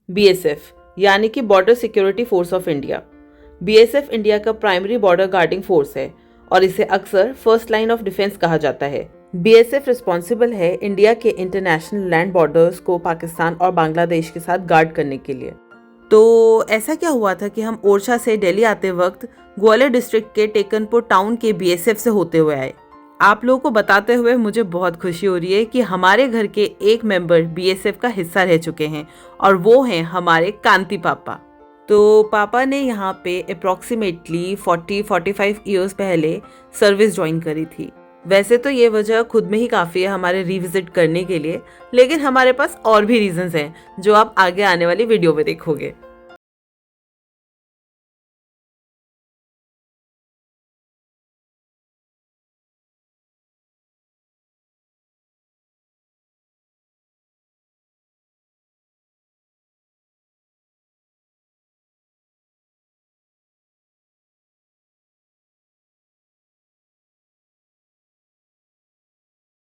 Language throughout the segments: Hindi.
बीएसएफ यानी कि border security force of India. BSF India का प्राइमरी बॉर्डर गार्डिंग फोर्स है और इसे अक्सर फर्स्ट लाइन ऑफ डिफेंस कहा जाता है। बीएसएफ रिस्पॉन्सिबल है इंडिया के इंटरनेशनल लैंड बॉर्डर्स को पाकिस्तान और बांग्लादेश के साथ गार्ड करने के लिए। तो ऐसा क्या हुआ था कि हम ओरछा से दिल्ली आते वक्त ग्वालियर डिस्ट्रिक्ट के टेकनपुर टाउन के बीएसएफ से होते हुए आए। आप लोगों को बताते हुए मुझे बहुत खुशी हो रही है कि हमारे घर के एक मेंबर बीएसएफ का हिस्सा रह चुके हैं और वो हैं हमारे कांति पापा। तो पापा ने यहाँ पे अप्रॉक्सीमेटली 40-45 ईयर्स पहले सर्विस ज्वाइन करी थी। वैसे तो ये वजह खुद में ही काफ़ी है हमारे रिविजिट करने के लिए, लेकिन हमारे पास और भी रीजंस हैं जो आप आगे आने वाली वीडियो में देखोगे।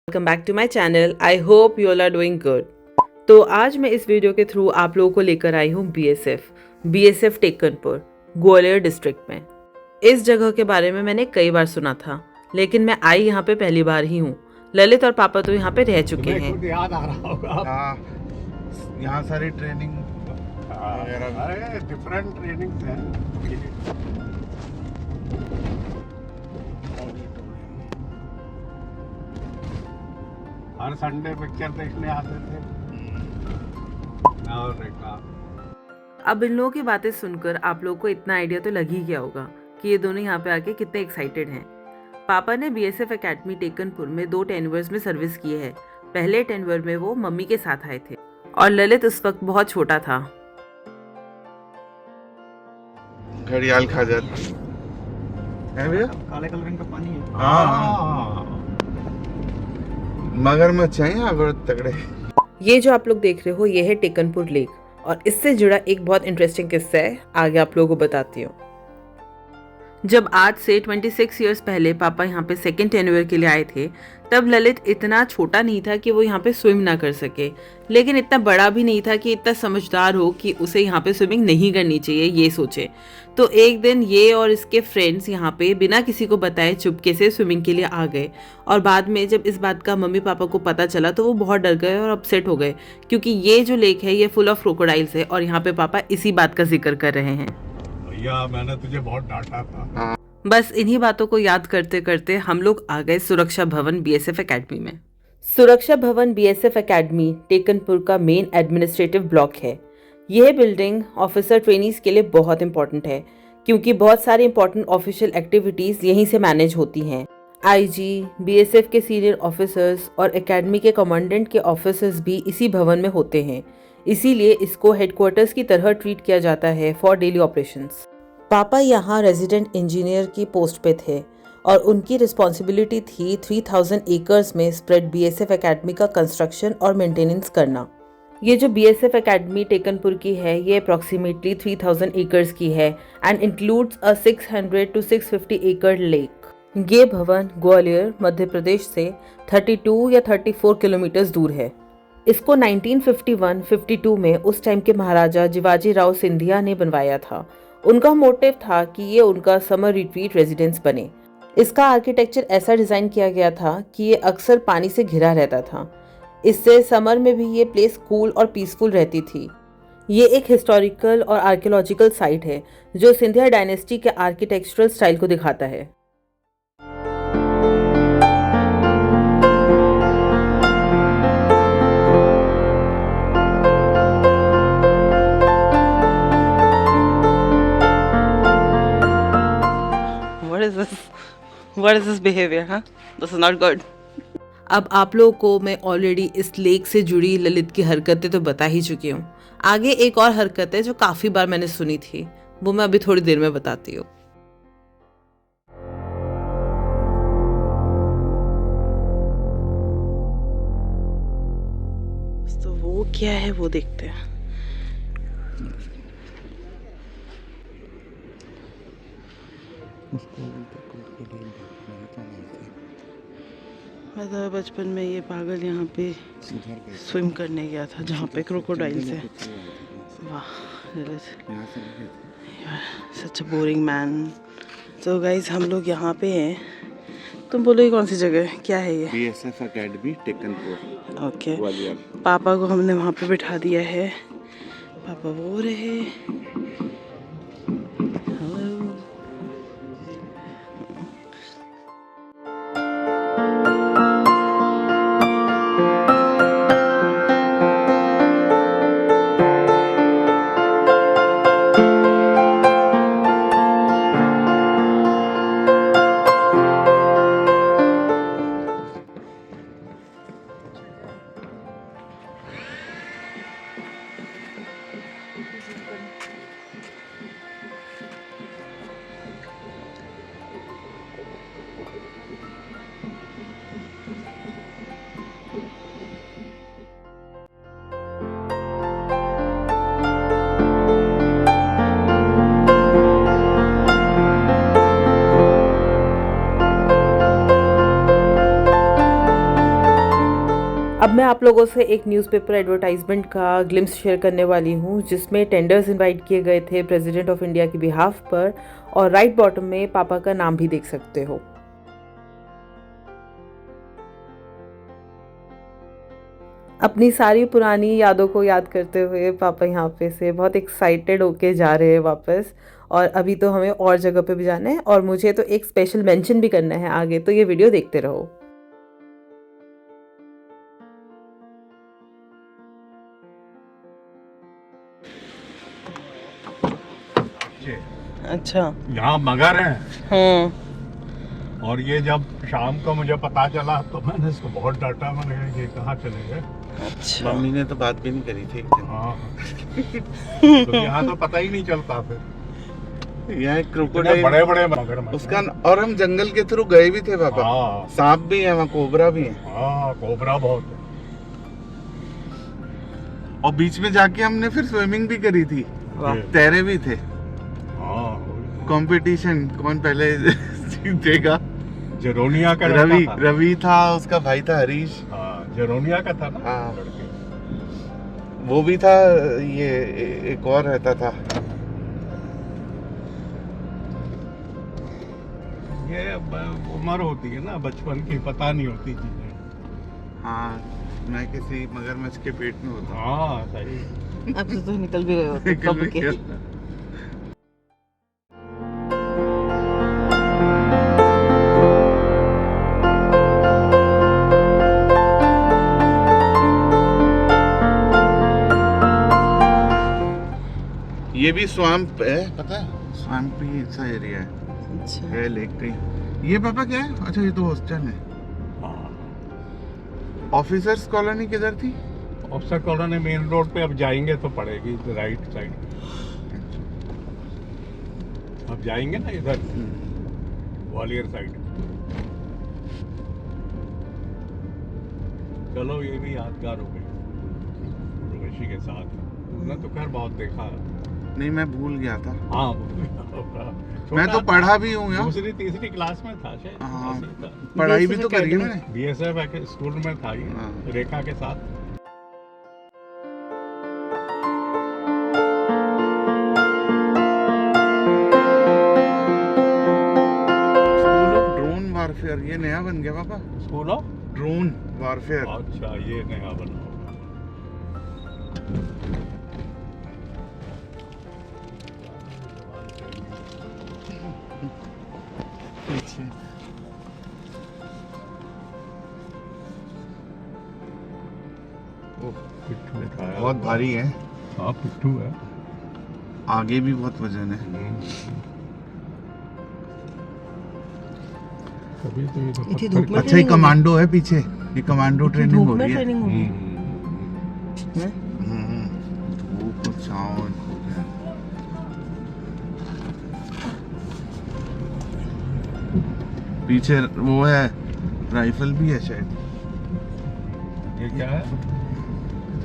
Welcome back to my channel. I hope you all are doing good. तो आज मैं इस वीडियो के थ्रू आप लोगों को लेकर आई हूँ बीएसएफ टेकनपुर ग्वालियर डिस्ट्रिक्ट में। इस जगह के बारे में मैंने कई बार सुना था, लेकिन मैं आई यहाँ पे पहली बार ही हूँ। ललित और पापा तो यहाँ पे रह चुके हैं। याद आ रहा होगा यहाँ सारी ट्रेनिंग अरे डिफरेंट ट्रेनिंग है। हर संडे पिक्चर देखने आते थे। और देखा। अब इन लोगों की बातें सुनकर आप लोगों को इतना आइडिया तो लग ही गया होगा कि ये दोनों यहाँ पे आके कितने एक्साइटेड हैं। पापा ने बीएसएफ एकेडमी टेकनपुर में 2 टेन्योर्स में सर्विस की है। पहले टेन्योर में वो मम्मी के साथ आए थे और ललित उस वक्त बहुत छोटा था। घड़ियाल खा जाता है भैया। काले कलर का पानी है। हाँ। मगरमच्छ है यहाँ बड़े तगड़े। ये जो आप लोग देख रहे हो ये है टेकनपुर लेक और इससे जुड़ा एक बहुत इंटरेस्टिंग किस्सा है, आगे आप लोगों को बताती हूँ। जब आज से 26 इयर्स पहले पापा यहाँ पे सेकेंड टेन्योर के लिए आए थे, तब ललित इतना छोटा नहीं था कि वो यहाँ पे स्विम ना कर सके, लेकिन इतना बड़ा भी नहीं था कि इतना समझदार हो कि उसे यहाँ पे स्विमिंग नहीं करनी चाहिए ये सोचे। तो एक दिन ये और इसके फ्रेंड्स यहाँ पे बिना किसी को बताए चुपके से स्विमिंग के लिए आ गए और बाद में जब इस बात का मम्मी पापा को पता चला तो वो बहुत डर गए और अपसेट हो गए, क्योंकि ये जो लेक है ये फुल ऑफ क्रोकोडाइल्स है और यहाँ पे पापा इसी बात का जिक्र कर रहे हैं। भैया मैंने तुझे बहुत डांटा था। बस इन्हीं बातों को याद करते करते हम लोग आ गए सुरक्षा भवन बीएसएफ एकेडमी में। सुरक्षा भवन बीएसएफ एकेडमी टेकनपुर का मेन एडमिनिस्ट्रेटिव ब्लॉक है। यह बिल्डिंग ऑफिसर ट्रेनीज के लिए बहुत इंपॉर्टेंट है, क्योंकि बहुत सारी इंपॉर्टेंट ऑफिशियल एक्टिविटीज यहीं से मैनेज होती हैं। आईजी, बीएसएफ के सीनियर ऑफिसर्स और एकेडमी के कमांडेंट के ऑफिसर्स भी इसी भवन में होते हैं, इसीलिए इसको हेडक्वार्टर्स की तरह ट्रीट किया जाता है फॉर डेली ऑपरेशंस। पापा यहाँ रेजिडेंट इंजीनियर की पोस्ट पे थे और उनकी रिस्पॉन्सिबिलिटी थी 3000 एकर्स में स्प्रेड बीएसएफ एकेडमी का कंस्ट्रक्शन और मेंटेनेंस करना। ये जो बीएसएफ एकेडमी टेकनपुर की है ये अप्रॉक्सीमेटली 3000 एकर्स की है एंड इंक्लूड्स अ 600 to 650 एकड़ लेक। ये भवन ग्वालियर मध्य प्रदेश से 32 या 34 किलोमीटर दूर है। इसको 1951-52 में उस टाइम के महाराजा जिवाजी राव सिंधिया ने बनवाया था। उनका मोटिव था कि ये उनका समर रिट्रीट रेजिडेंस बने। इसका आर्किटेक्चर ऐसा डिज़ाइन किया गया था कि ये अक्सर पानी से घिरा रहता था, इससे समर में भी ये प्लेस कूल और पीसफुल रहती थी। ये एक हिस्टोरिकल और आर्कियोलॉजिकल साइट है जो सिंधिया डायनेस्टी के आर्किटेक्चरल स्टाइल को दिखाता है। What is this behavior, huh? This is not good. अब आप लोगों को मैं ऑलरेडी इस लेक से जुड़ी ललित की हरकतें तो बता ही चुकी हूँ। आगे एक और हरकत है जो काफी बार मैंने सुनी थी, वो मैं अभी थोड़ी देर में बताती हूँ। तो वो क्या है वो देखते हैं। मैं तो बचपन में ये पागल यहाँ पे स्विम करने गया था जहाँ पे क्रोकोडाइल्स है। वाह, यहाँ से लिखे थे। सच अ बोरिंग मैन। तो गाइज हम लोग यहाँ पे हैं। तुम बोलो ये कौन सी जगह है, क्या है ये? BSF academy Tekanpur okay. Gwalior. पापा को हमने वहाँ पे बिठा दिया है। पापा वो रहे। हेलो। अब मैं आप लोगों से एक न्यूज़पेपर एडवर्टाइजमेंट का ग्लिम्स शेयर करने वाली हूँ, जिसमें टेंडर्स इनवाइट किए गए थे प्रेसिडेंट ऑफ इंडिया के बिहाफ पर, और राइट बॉटम में पापा का नाम भी देख सकते हो। अपनी सारी पुरानी यादों को याद करते हुए पापा यहाँ पे से बहुत एक्साइटेड होके जा रहे हैं वापस। और अभी तो हमें और जगह पे भी जाना है, और मुझे तो एक स्पेशल मेंशन भी करना है आगे, तो ये वीडियो देखते रहो। अच्छा। यहाँ मगर है। हाँ। और ये जब शाम को मुझे पता चला तो मैंने इसको बहुत डांटा, मैंने कहा ये कहाँ चले गए। अच्छा। मम्मी ने तो बात भी नहीं करी थी एक दिन। हाँ तो यहाँ तो पता ही नहीं चलता फिर। यहाँ एक इतने क्रोकोडाइल, बड़े बड़े मगरमच्छ उसका और हम जंगल के थ्रू गए भी थे पापा। हाँ सांप भी है वहाँ, कोबरा भी है। हाँ, कोबरा बहुत है। और बीच में जाके हमने फिर स्विमिंग भी करी थी, वाह। तैरे भी थे। हाँ, कंपटीशन कौन पहले जीतेगा। जरोनिया का रवि लड़का था। रवि था, उसका भाई था हरीश। हाँ, जरोनिया का था ना। हाँ। लड़के। वो भी था, ये एक और रहता था। ये अब उम्र होती है ना बचपन की, पता नहीं होती चीजें। हाँ, मैं किसी मगरमच्छ के पेट में होता। हाँ सही। अब तो निकल भी गए होते निकल कब भी के। गया। ये भी स्वाम्प है, पता है? स्वाम्प भी ऐसा एरिया है। अच्छा। है लेक कहीं। ये पापा क्या है? अच्छा, ये तो हॉस्टल है। ऑफिसर्स कॉलोनी किधर थी? ऑफिसर कॉलोनी मेन रोड पे अब जाएंगे तो पड़ेगी राइट साइड। अब जाएंगे ना इधर ग्वालियर साइड। चलो ये भी यादगार हो गई उर्वशी के साथ। उसने तो खैर बहुत देखा। नहीं, मैं भूल गया था। हाँ मैं तो पढ़ा भी हूँ यार। दूसरी तीसरी क्लास में था शायद। हाँ। ऐसे ही था। पढ़ाई भी तो करी है मैंने। BSF स्कूल में था ये, हाँ। रेखा के साथ। स्कूल ऑफ ड्रोन वारफेयर, ये नया बन गया पापा। School of drone warfare. अच्छा, ये नया बना होगा। पिट्ठू उठाया। बहुत भारी है। हाँ पिट्ठू है। आगे भी बहुत वजन है। कभी तो ये तो इतनी पत्थर धूप की- में अच्छा, ये कमांडो है पीछे। ये कमांडो ट्रेनिंग हो रही है। ट्रेनिंग होगी। हम्म। हैं? धूप छाँव। पीछे वो है, राइफल भी है शायद। ये क्या है?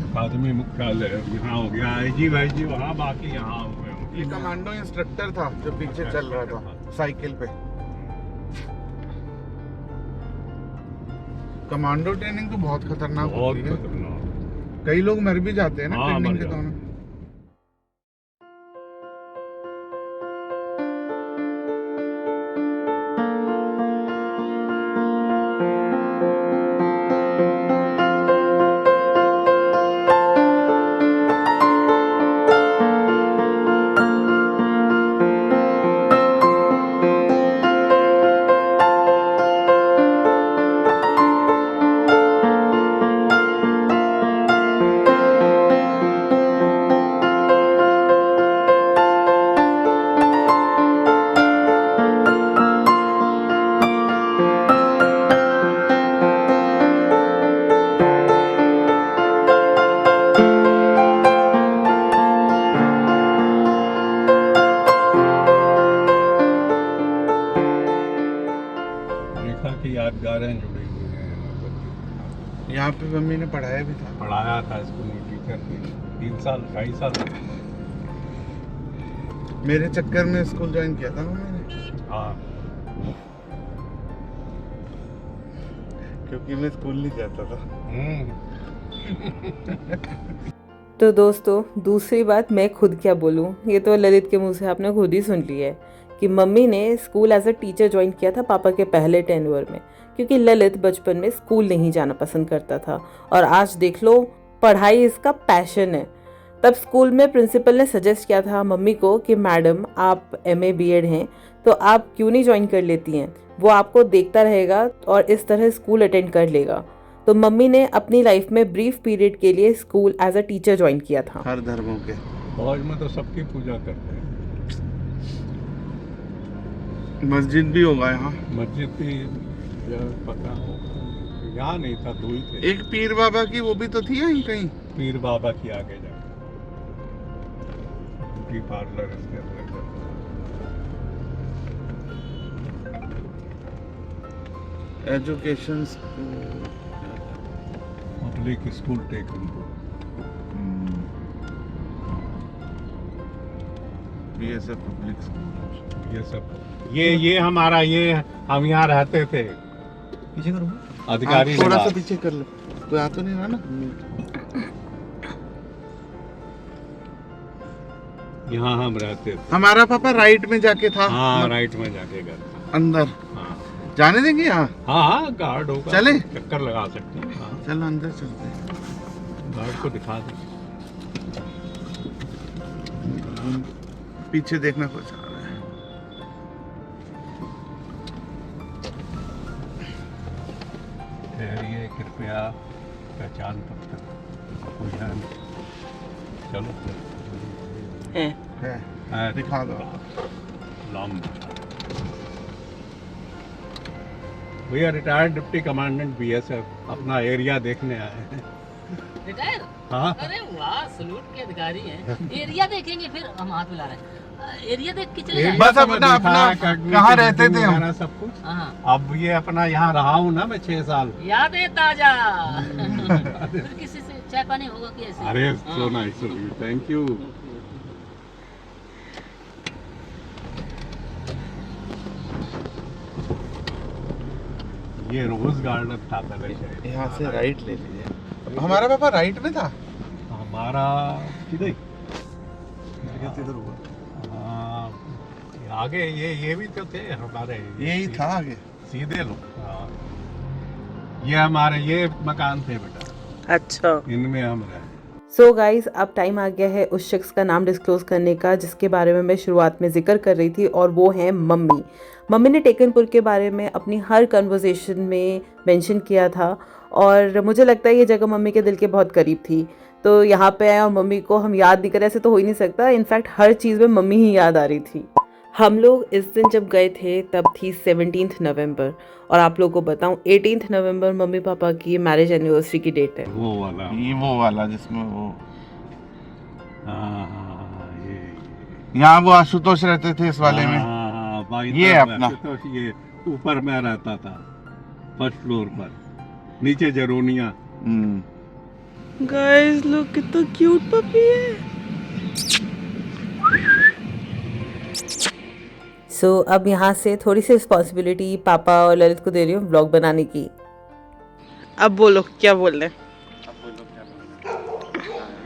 अकादमी मुख्यालय यहाँ हो गया। IG वाईजी वहाँ, बाकी यहाँ हो गए। ये कमांडो इंस्ट्रक्टर था जो पीछे चल रहा था साइकिल पे। कमांडो ट्रेनिंग तो बहुत खतरनाक बहुत होती है। खतरनाक। कई लोग मर भी जाते हैं ना हाँ, ट्रेनिंग मर के जाते दौरान। यहाँ पे मम्मी ने पढ़ाया भी था। पढ़ाया था स्कूल में, टीचर थी 3 साल 2.5 साल। मेरे चक्कर में स्कूल ज्वाइन किया था मम्मी ने, हाँ, क्योंकि मैं स्कूल नहीं जाता था। तो दोस्तों दूसरी बात मैं खुद क्या बोलूँ, ये तो ललित के मुंह से आपने खुद ही सुन लिया है कि मम्मी ने school as a teacher join किया था पापा के पहले टेन्योर में, क्योंकि ललित बचपन में स्कूल नहीं जाना पसंद करता था और आज देख लो पढ़ाई इसका पैशन है। तब स्कूल में प्रिंसिपल ने सजेस्ट किया था मम्मी को कि मैडम आप MA BEd हैं तो आप क्यों नहीं ज्वाइन कर लेती हैं, वो आपको देखता रहेगा और इस तरह स्कूल अटेंड कर लेगा। तो मम्मी ने अपनी लाइफ में ब्रीफ पीरियड के लिए school as a teacher join किया था। हर धर्मों के फौज में तो सबकी पूजा करते हैं। मस्जिद भी होगा यहाँ। मस्जिद भी पता होगा, यहाँ नहीं था, दूर थे। एक पीर बाबा की वो भी तो थी यहीं कहीं। पीर बाबा की आगे जाके ब्यूटी पार्लर इसके अंदर। Education public school taken BSF public school. ये सब ये हमारा ये हम यहाँ रहते थे। पीछे करो अधिकारी थोड़ा सा निवास। पीछे कर लो, कोई आ तो नहीं रहा ना। यहाँ हम रहते थे। हमारा पापा राइट में जाके था। हाँ, राइट में जाके घर था। अंदर हाँ जाने देंगे यहाँ। हाँ, गार्ड होगा, चले? चक्कर लगा सकते हैं। हाँ, चलो अंदर चलते हैं। गार्ड को दिखा दो। पीछे देखना कुछ आ रहा है। ठहरिए, कृपया पहचान पत्र पूछन। चलो है। है, दिखा दो। भैया रिटायर्ड डिप्टी कमांडेंट BSF, अपना एरिया देखने आए हैं। रिटायर? हाँ, अरे वाह, सलूट के अधिकारी हैं। एरिया देखेंगे फिर हम हाथ मिला रहे हैं। एरिया देख के चले जाएं। बस अपना कहाँ रहते थे हम। सब कुछ। हाँ, अब ये अपना यहाँ रहा हूँ ना मैं 6 साल। याद है ताजा। फिर किसी से चाय पानी होगा कि ऐसे? अरे हाँ। So nice of you, thank you. ये रोज गार्डन था पहले शायद। यहाँ से राइट ले लीजिए। हमारा पापा राइट में था। हमारा किधर हुआ हाँ, आगे ये भी तो थे हमारे। यही था आगे। सीधे लो। हाँ, ये हमारे ये मकान थे बेटा, अच्छा। इनमें हम रहे। सो गाइज अब टाइम आ गया है उस शख्स का नाम डिस्क्लोज करने का जिसके बारे में मैं शुरुआत में जिक्र कर रही थी, और वो है मम्मी। मम्मी ने टेकनपुर के बारे में अपनी हर कन्वर्सेशन में मेंशन किया था और मुझे लगता है ये जगह मम्मी के दिल के बहुत करीब थी। तो यहाँ पे आए और मम्मी को हम याद नहीं करें ऐसे तो हो ही नहीं सकता। इनफैक्ट हर चीज़ में मम्मी ही याद आ रही थी। हम लोग इस दिन जब गए थे तब थी 17 नवंबर, और आप लोगों को बताऊं 18 नवंबर मम्मी पापा की मैरिज एनिवर्सरी की डेट है। वो वाला। ये वो वाला जिसमें वो हाँ, ये यहाँ वो आशुतोष रहते थे इस वाले में। हाँ, भाई ये साहब अपना। रहते तो ये ऊपर में रहता था, फर्स्ट फ्लोर पर, नीचे जरोनिया। गाइस लुक कितना क्यूट पपी है। सो अब यहाँ से थोड़ी सी रिस्पॉन्सिबिलिटी पापा और ललित को दे रही हूँ व्लॉग बनाने की। अब बोलो क्या बोल रहे हैं।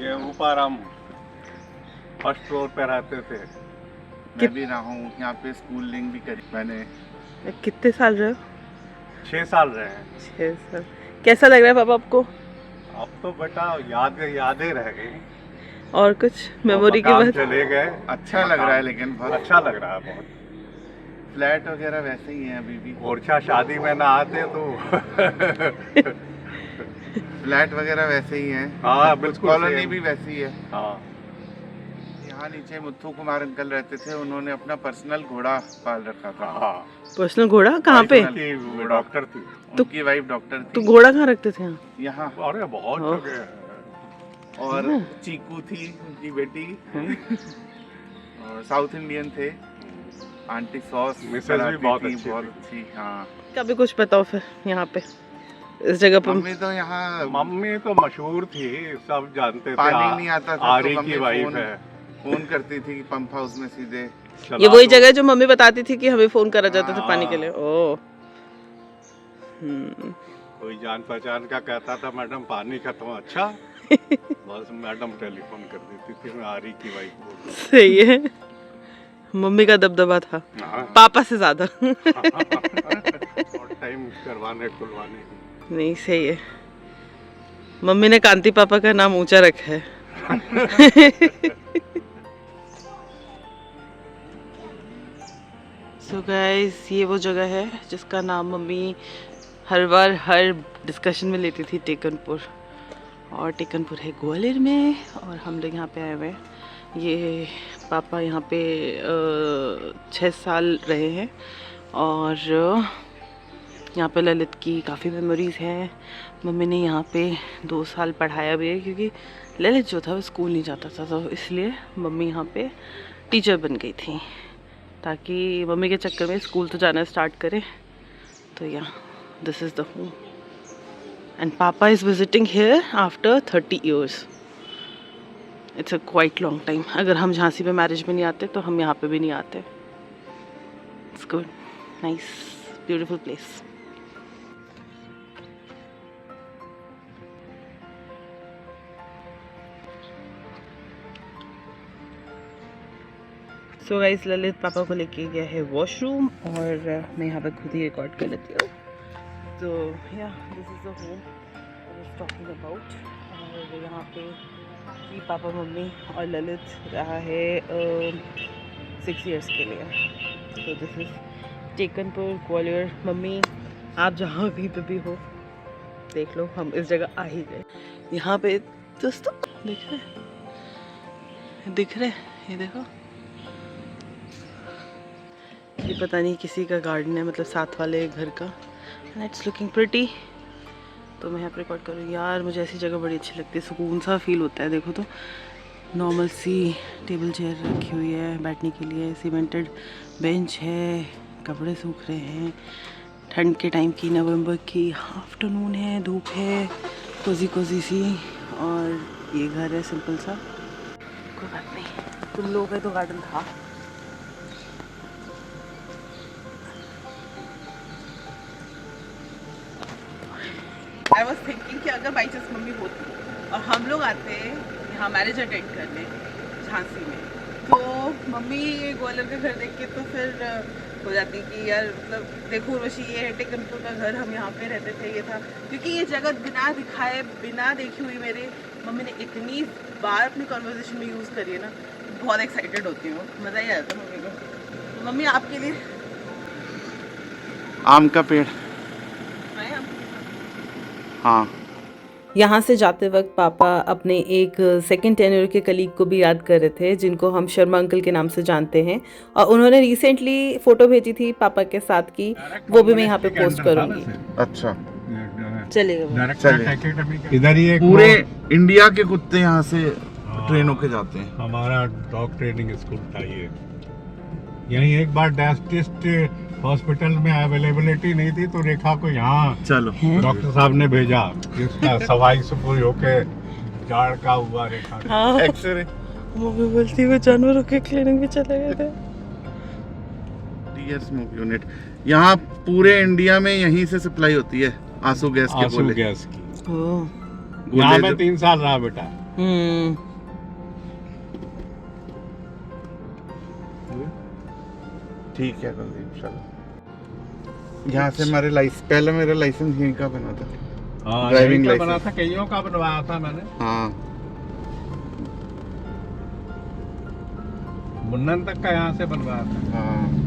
ये ऊपर हम फर्स्ट फ्लोर पे रहते थे। मैं भी रहा हूँ यहाँ पे, स्कूलिंग भी करी मैंने। कितने साल रहे हो? 6 साल रहे हैं। 6 साल। कैसा लग रहा है पापा आपको? अब तो बेटा यादें रह गई। और कुछ मेमोरी की मकान बात? चले गए। अच्छा लग रहा है लेकिन बहुत अच्छा लग रहा है बहुत। फ्लैट वगैरह वैसे ही है अभी भी। मोर्चा शादी में ना आते तो फ्लैट वगैरह वैसे ही है। हाँ बिल्कुल, कॉलोनी भी वैसी है। हाँ, यहाँ नीचे मुत्थू कुमार अंकल रहते थे, उन्होंने अपना पर्सनल घोड़ा पाल रखा था। हाँ, पर्सनल घोड़ा कहाँ पे? उनकी डॉक्टर थी। उनकी वाइफ डॉक्टर तो थी। घोड़ा कहाँ रखते थे यहाँ? यहाँ अरे बहुत ओह। जगह है। और चीकू थी उनकी बेटी। और साउथ इंडियन थे। आंटी सॉस मिसेज भी बहुत अच्छी बहुत थी। अच्छी। हाँ, कभी कुछ बताओ फिर यहाँ पे। इस जगह पर मम्मी तो यहाँ मम्मी तो मशहूर थी, सब जानते थे। पानी नहीं आता था आरी तो की मम्मी वाइफ है। फोन करती थी पंप हाउस में सीधे। ये वही जगह है जो मम्मी बताती थी कि हमें फोन करा जाता था पानी के लिए। ओ कोई जान पहचान का कहता था मैडम पानी खत्म, अच्छा बस मैडम टेलीफोन कर देती थी, मैं आरी की वाइफ बोल सही है, मम्मी का दबदबा था पापा से ज्यादा। और टाइम करवाने खुलवाने की। नहीं सही है, मम्मी ने कांति पापा का नाम ऊंचा रखा है। सो गाइस, ये वो जगह है जिसका नाम मम्मी हर बार हर डिस्कशन में लेती थी, टेकनपुर। और टेकनपुर है ग्वालियर में, और हम लोग यहाँ पे आए हुए हैं। ये पापा यहाँ पे 6 साल रहे हैं, और यहाँ पे ललित की काफ़ी मेमोरीज़ हैं। मम्मी ने यहाँ पे 2 साल पढ़ाया भी है, क्योंकि ललित जो था वो स्कूल नहीं जाता था, तो इसलिए मम्मी यहाँ पे टीचर बन गई थी, ताकि मम्मी के चक्कर में स्कूल तो जाना स्टार्ट करे। तो या this is the home, and papa is visiting here after 30 years। It's a quite long time. अगर हम झांसी में मैरिज में नहीं आते तो हम यहाँ पे भी नहीं आते। It's good, nice, beautiful place. So guys, Lalit पापा को लेके गया है वॉशरूम, और मैं यहाँ पे खुद ही रिकॉर्ड कर लेती हूँ। तो या this is the home I was talking about. और यहाँ पे कि पापा मम्मी और ललित रहा है 6 years के लिए। तो this is Tekanpur Gwalior. Mummy आप जहाँ कहीं पे भी हो देख लो, हम इस जगह आ ही गए। यहाँ पे दोस्तों दिख रहे ये देखो, ये पता नहीं किसी का गार्डन है, मतलब साथ वाले घर का, एंड इट्स लुकिंग प्रिटी। तो मैं यहाँ पर रिकॉर्ड करूँ। यार मुझे ऐसी जगह बड़ी अच्छी लगती है, सुकून सा फील होता है। देखो तो नॉर्मल सी टेबल चेयर रखी हुई है बैठने के लिए, सीमेंटेड बेंच है, कपड़े सूख रहे हैं। ठंड के टाइम की नवंबर की आफ्टरनून है, धूप है, कोजी कोजी सी। और ये घर है सिंपल सा, कोई बात नहीं, तुम लोग है तो गार्डन था। आई वॉज थिंकिंग कि अगर बाई चांस मम्मी होती और हम लोग आते यहाँ मैरिज अटेंड करने झांसी में, तो मम्मी ग्वालियर का घर देख के तो फिर हो जाती कि यार मतलब देखो उर्वशी ये है टेकनपुर का घर, हम यहाँ पे रहते थे, ये था। क्योंकि ये जगह बिना दिखाए बिना देखी हुई मेरे मम्मी ने इतनी बार अपनी कॉन्वर्जेशन में यूज़ करी है ना, बहुत एक्साइटेड होती हूँ, मज़ा ही आता मम्मी को। तो मम्मी आपके लिए आम का पेड़, हाँ। यहाँ से जाते वक्त पापा अपने एक सेकंड टेन्योर के कलीग को भी याद कर रहे थे, जिनको हम शर्मा अंकल के नाम से जानते हैं, और उन्होंने रिसेंटली फोटो भेजी थी पापा के साथ की, वो भी मैं यहाँ पे पोस्ट करूँगी। अच्छा चलेगा। इधर ही पूरे इंडिया के कुत्ते यहाँ से ट्रेन होके जाते हैं। हमारा डॉग ट्रेनिंग स्कूल था ये। यहीं एक बार डायस्टिस्ट हॉस्पिटल में अवेलेबिलिटी नहीं थी, तो रेखा को यहाँ चलो डॉक्टर साहब ने भेजा, इसका सफाई सुफाई होके जाड़ का हुआ रेखा का। हाँ, एक्सरे मम्मी बोलती हुए जानवरों के क्लिनिक में चले गए थे। टीयर स्मोक यूनिट यहाँ पूरे इंडिया में यहीं से सप्लाई होती है आंसू गैस के आंसू गोले। गैस की। ओह, यहाँ में 3 साल रहा बेटा। ठीक है कुलदीप, चलो। यहाँ से हमारे पहले मेरा लाइसेंस यहीं का बना था। हाँ, ड्राइविंग यहीं का बना लाइसेंस था, कईयों का बनवाया था मैंने। हाँ, मुन्नन तक का यहाँ से बनवाया था। हाँ।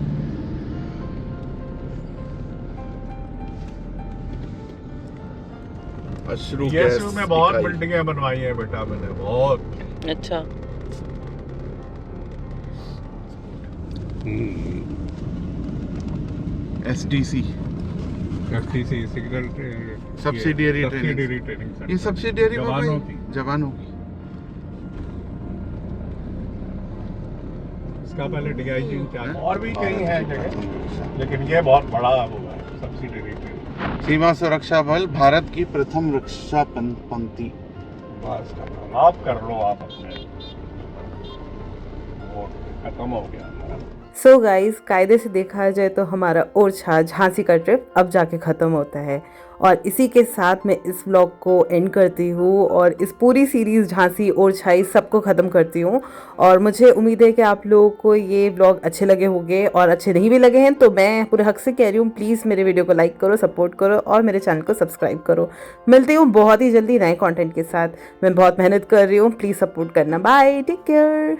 अश्रु गैस में बहुत इकाई। बिल्डिंगें बनवाई है बेटा मैंने, बहुत। अच्छा। SDC FTC signal subsidiary training ये सब्सिडियरी जवानों की। जवानों की। इसका पहले DIG इंचार्ज और भी कई हैं जगह, लेकिन ये बहुत बड़ा हुआ है सब्सिडियरी ट्रेनिंग। सीमा सुरक्षा बल भारत की प्रथम रक्षा पंक्ति। बस खत्म, आप कर लो, आप अपने वो खत्म हो गया हमारा। सो गाइस, कायदे से देखा जाए तो हमारा ओरछा झांसी का ट्रिप अब जाके ख़त्म होता है और इसी के साथ मैं इस व्लॉग को एंड करती हूँ और इस पूरी सीरीज़ झांसी ओरछाई सबको ख़त्म करती हूँ। और मुझे उम्मीद है कि आप लोगों को ये व्लॉग अच्छे लगे होंगे और अच्छे नहीं भी लगे हैं तो मैं पूरे हक से कह रही हूँ, प्लीज़ मेरे वीडियो को लाइक करो, सपोर्ट करो और मेरे चैनल को सब्सक्राइब करो। मिलती हूँ बहुत ही जल्दी नए कॉन्टेंट के साथ। मैं बहुत मेहनत कर रही हूँ, प्लीज़ सपोर्ट करना। Bye, take care.